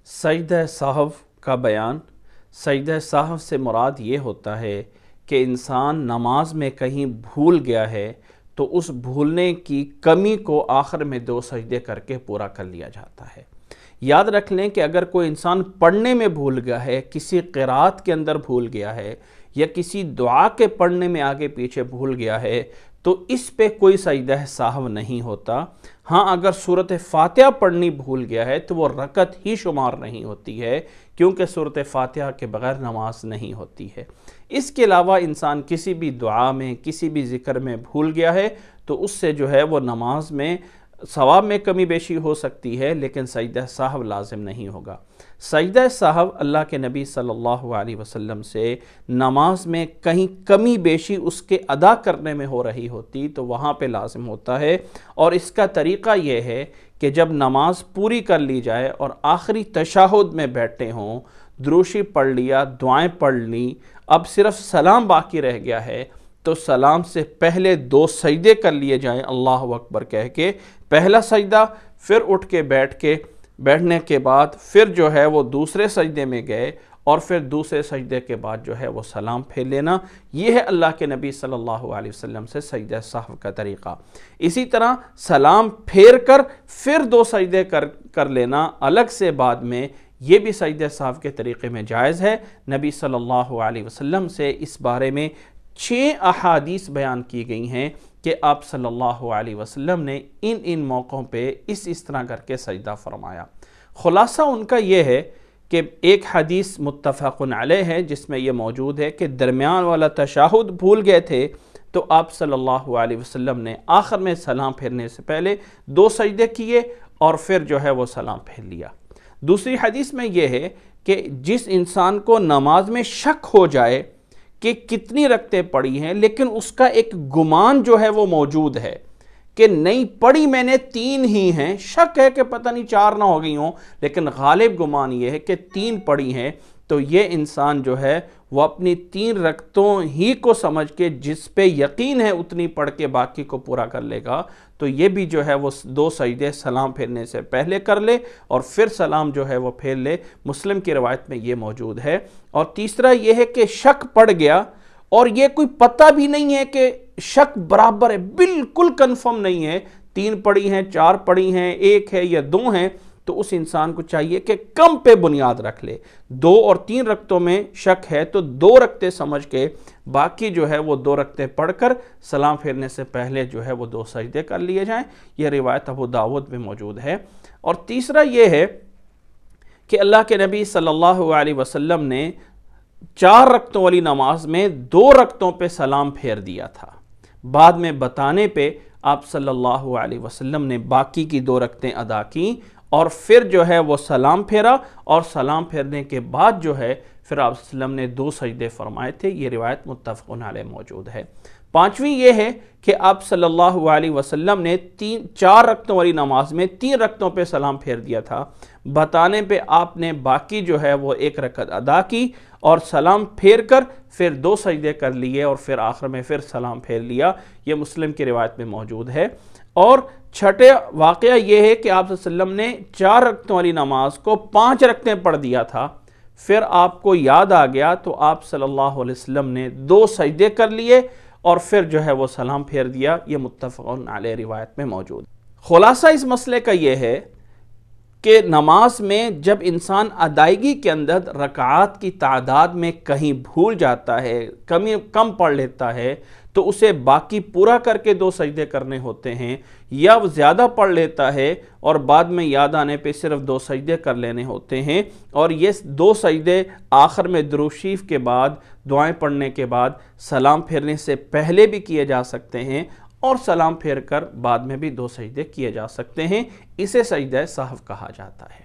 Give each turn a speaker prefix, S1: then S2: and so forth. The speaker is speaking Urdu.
S1: سجدہ سہو کا بیان۔ سجدہ سہو سے مراد یہ ہوتا ہے کہ انسان نماز میں کہیں بھول گیا ہے تو اس بھولنے کی کمی کو آخر میں 2 سجدے کر کے پورا کر لیا جاتا ہے۔ یاد رکھ لیں کہ اگر کوئی انسان پڑھنے میں بھول گیا ہے، کسی قرات کے اندر بھول گیا ہے یا کسی دعا کے پڑھنے میں آگے پیچھے بھول گیا ہے تو اس پہ کوئی سجدہ سہو نہیں ہوتا۔ ہاں اگر سورۃ فاتحہ پڑھنی بھول گیا ہے تو وہ رکعت ہی شمار نہیں ہوتی ہے، کیونکہ سورۃ فاتحہ کے بغیر نماز نہیں ہوتی ہے۔ اس کے علاوہ انسان کسی بھی دعا میں، کسی بھی ذکر میں بھول گیا ہے تو اس سے جو ہے وہ نماز میں ثواب میں کمی بیشی ہو سکتی ہے، لیکن سجدہ سہو لازم نہیں ہوگا۔ سجدہ سہو اللہ کے نبی صلی اللہ علیہ وسلم سے نماز میں کہیں کمی بیشی اس کے ادا کرنے میں ہو رہی ہوتی تو وہاں پہ لازم ہوتا ہے، اور اس کا طریقہ یہ ہے کہ جب نماز پوری کر لی جائے اور آخری تشہد میں بیٹھے ہوں، دروشی پڑھ لیا، دعائیں پڑھ لی، اب صرف سلام باقی رہ گیا ہے تو سلام سے پہلے 2 سجدے کر لیے جائیں اللہ اکبر کہہ کے۔ پہلا سجدہ، پھر اٹھ کے بیٹھنے کے بعد پھر جو ہے وہ دوسرے سجدے میں گئے، اور پھر دوسرے سجدے کے بعد جو ہے وہ سلام پھیر لینا۔ یہ ہے اللہ کے نبی صلی اللہ علیہ وسلم سے سجدہ سہو کا طریقہ۔ اسی طرح سلام پھیر کر پھر 2 سجدے کر لینا الگ سے بعد میں، یہ بھی سجدہ سہو کے طریقے میں جائز ہے۔ نبی صلی اللہ علیہ وسلم سے اس بارے میں 6 احادیث بیان کی گئی ہیں کہ آپ صلی اللہ علیہ وسلم نے ان موقعوں پہ اس طرح کر کے سجدہ فرمایا۔ خلاصہ ان کا یہ ہے کہ ایک حدیث متفق علیہ ہے جس میں یہ موجود ہے کہ درمیان والا تشہد بھول گئے تھے تو آپ صلی اللہ علیہ وسلم نے آخر میں سلام پھیرنے سے پہلے 2 سجدے کیے اور پھر جو ہے وہ سلام پھیر لیا۔ دوسری حدیث میں یہ ہے کہ جس انسان کو نماز میں شک ہو جائے کہ کتنی رکعتیں پڑھی ہیں، لیکن اس کا ایک گمان جو ہے وہ موجود ہے کہ نہیں پڑھی میں نے 3 ہی ہیں، شک ہے کہ پتہ نہیں 4 نہ ہو گئی ہوں، لیکن غالب گمان یہ ہے کہ 3 پڑھی ہیں، تو یہ انسان جو ہے وہ اپنی 3 رکعتوں ہی کو سمجھ کے جس پہ یقین ہے اتنی پڑھ کے باقی کو پورا کر لے گا، تو یہ بھی جو ہے وہ 2 سجدے سلام پھیرنے سے پہلے کر لے اور پھر سلام جو ہے وہ پھیر لے۔ مسلم کی روایت میں یہ موجود ہے۔ اور تیسرا یہ ہے کہ شک پڑ گیا اور یہ کوئی پتہ بھی نہیں ہے کہ شک برابر ہے، بالکل کنفرم نہیں ہے، 3 پڑھی ہیں، 4 پڑھی ہیں، 1 ہے یا 2 ہیں، تو اس انسان کو چاہیے کہ کم پہ بنیاد رکھ لے۔ 2 اور 3 رکعتوں میں شک ہے تو 2 رکعتیں سمجھ کے باقی جو ہے وہ 2 رکعتیں پڑھ کر سلام پھیرنے سے پہلے جو ہے وہ 2 سجدے کر لیے جائیں۔ یہ روایت ابو داؤد میں موجود ہے۔ اور تیسرا یہ ہے کہ اللہ کے نبی صلی اللہ علیہ وسلم نے 4 رکعتوں والی نماز میں 2 رکعتوں پہ سلام پھیر دیا تھا، بعد میں بتانے پہ آپ صلی اللہ علیہ وسلم نے باقی کی 2 رکعتیں ادا کیں اور پھر جو ہے وہ سلام پھیرا، اور سلام پھیرنے کے بعد جو ہے پھر آپ صلی اللہ علیہ وسلم نے 2 سجدے فرمائے تھے۔ یہ روایت متفق علیہ موجود ہے۔ 5ویں یہ ہے کہ آپ صلی اللہ علیہ وسلم نے 4 رکعتوں والی نماز میں 3 رکعتوں پہ سلام پھیر دیا تھا، بتانے پہ آپ نے باقی جو ہے وہ 1 رکعت ادا کی اور سلام پھیر کر پھر 2 سجدے کر لیے اور پھر آخر میں پھر سلام پھیر لیا۔ یہ مسلم کی روایت میں موجود ہے۔ اور 6 واقعہ یہ ہے کہ آپ صلی اللہ علیہ وسلم نے 4 رکعتوں والی نماز کو 5 رکعتیں پڑھ دیا تھا، پھر آپ کو یاد آ گیا تو آپ صلی اللہ علیہ وسلم نے 2 سجدے کر لیے اور پھر جو ہے وہ سلام پھیر دیا۔ یہ متفق علیہ روایت میں موجود۔ خلاصہ اس مسئلے کا یہ ہے کہ نماز میں جب انسان ادائیگی کے اندر رکعات کی تعداد میں کہیں بھول جاتا ہے، کم پڑھ لیتا ہے، تو اسے باقی پورا کر کے 2 سجدے کرنے ہوتے ہیں، یا وہ زیادہ پڑھ لیتا ہے اور بعد میں یاد آنے پہ صرف 2 سجدے کر لینے ہوتے ہیں، اور یہ 2 سجدے آخر میں درود شریف کے بعد، دعائیں پڑھنے کے بعد، سلام پھیرنے سے پہلے بھی کیے جا سکتے ہیں، اور سلام پھیر کر بعد میں بھی 2 سجدے کیے جا سکتے ہیں۔ اسے سجدہ سہو کہا جاتا ہے۔